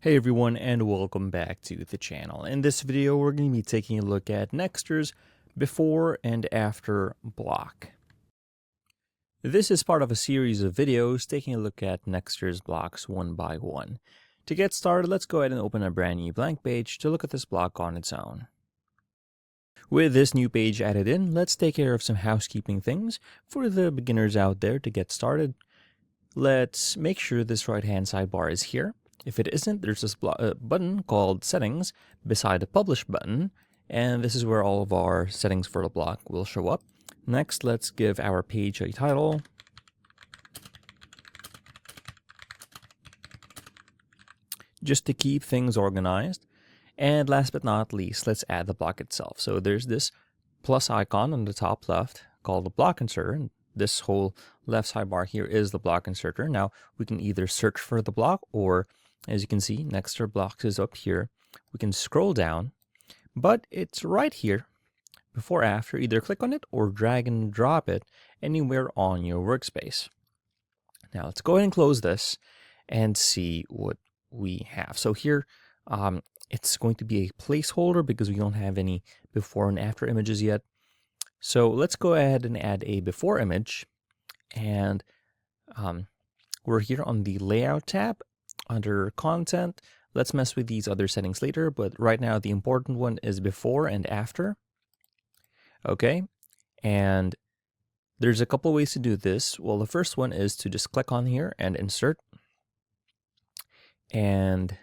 Hey everyone, and welcome back to the channel. In this video we're going to be taking a look at Nexter's before and after block. This is part of a series of videos taking a look at Nexter's blocks one by one. To get started, let's go ahead and open a brand new blank page to look at this block on its own. With this new page added in, let's take care of some housekeeping things for the beginners out there to get started. Let's make sure this right-hand sidebar is here. If it isn't, there's this button called Settings beside the Publish button, and this is where all of our settings for the block will show up. Next, let's give our page a title. Just to keep things organized. And last but not least, let's add the block itself. So there's this plus icon on the top left called the block inserter. And this whole left sidebar here is the block inserter. Now we can either search for the block, or as you can see, Nexter blocks is up here. We can scroll down, but it's right here, before after. Either click on it or drag and drop it anywhere on your workspace. Now let's go ahead and close this and see what we have. So here, it's going to be a placeholder because we don't have any before and after images yet. So let's go ahead and add a before image, and we're here on the layout tab under content. Let's mess with these other settings later, but right now the important one is before and after. Okay, and there's a couple ways to do this. Well, the first one is to just click on here and insert, and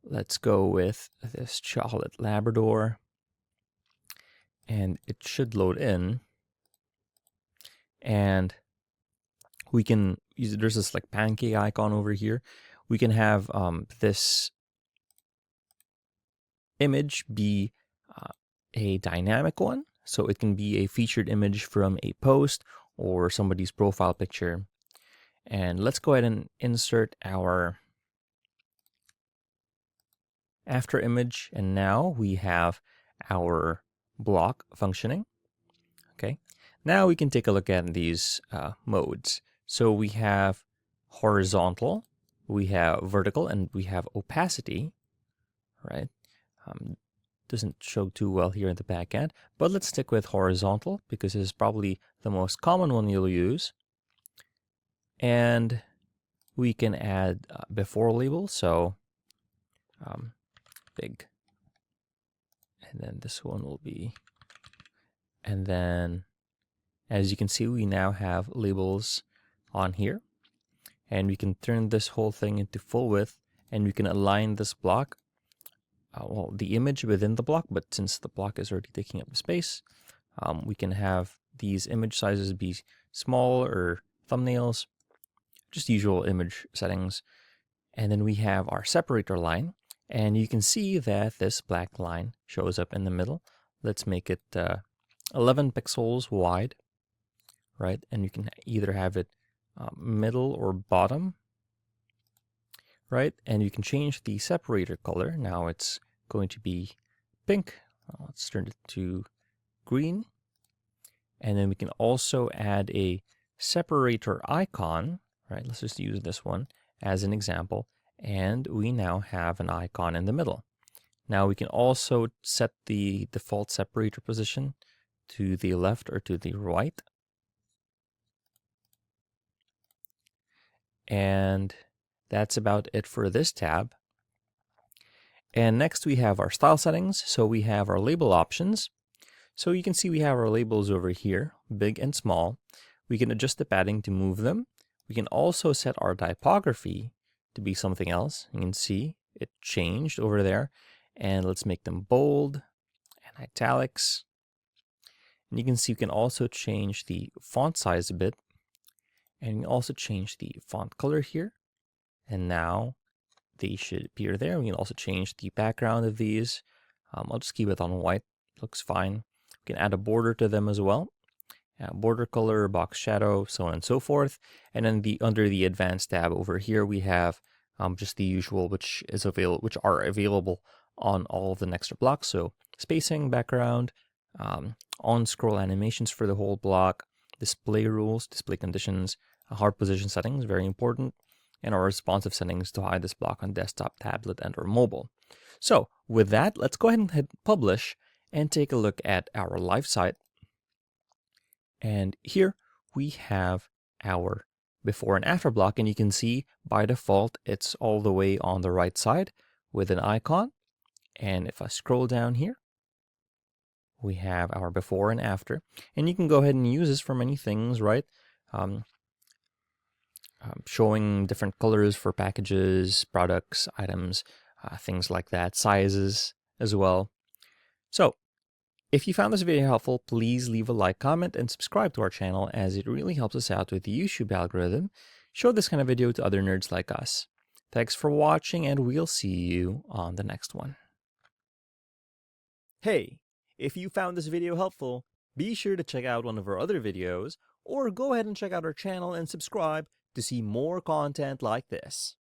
let's go with this chocolate Labrador. And it should load in, and we can use, there's this like pancake icon over here. We can have this image be a dynamic one, so it can be a featured image from a post or somebody's profile picture. And let's go ahead and insert our after image, and now we have our block functioning. Okay, now we can take a look at these modes. So we have horizontal, we have vertical, and we have opacity, right? Doesn't show too well here in the back end, but let's stick with horizontal because it's probably the most common one you'll use. And we can add before label, so big. And then this one will be, and then as you can see, we now have labels on here, and we can turn this whole thing into full width, and we can align this block, well, the image within the block, but since the block is already taking up the space, we can have these image sizes be small or thumbnails, just usual image settings. And then we have our separator line. And you can see that this black line shows up in the middle. Let's make it 11 pixels wide, right? And you can either have it middle or bottom, right? And you can change the separator color. Now it's going to be pink. Let's turn it to green. And then we can also add a separator icon, right? Let's just use this one as an example. And we now have an icon in the middle. Now we can also set the default separator position to the left or to the right. And that's about it for this tab. And next we have our style settings. So we have our label options. So you can see we have our labels over here, big and small. We can adjust the padding to move them. We can also set our typography to be something else. You can see it changed over there, and let's make them bold and italics. And you can see we can also change the font size a bit, and we can also change the font color here, and now they should appear there. We can also change the background of these. I'll just keep it on white, looks fine. We can add a border to them as well. Border color, box shadow, so on and so forth. And then under the advanced tab over here, we have just the usual, which are available on all of the Nexter blocks. So spacing, background, on scroll animations for the whole block, display rules, display conditions, hard position settings, very important, and our responsive settings to hide this block on desktop, tablet, and or mobile. So with that, let's go ahead and hit publish and take a look at our live site. And here we have our before and after block, and you can see by default it's all the way on the right side with an icon. And if I scroll down here, we have our before and after, and you can go ahead and use this for many things, right? Showing different colors for packages, products, items, things like that, sizes as well. So if you found this video helpful, please leave a like, comment, and subscribe to our channel, as it really helps us out with the YouTube algorithm. Show this kind of video to other nerds like us. Thanks for watching, and we'll see you on the next one. Hey, if you found this video helpful, be sure to check out one of our other videos, or go ahead and check out our channel and subscribe to see more content like this.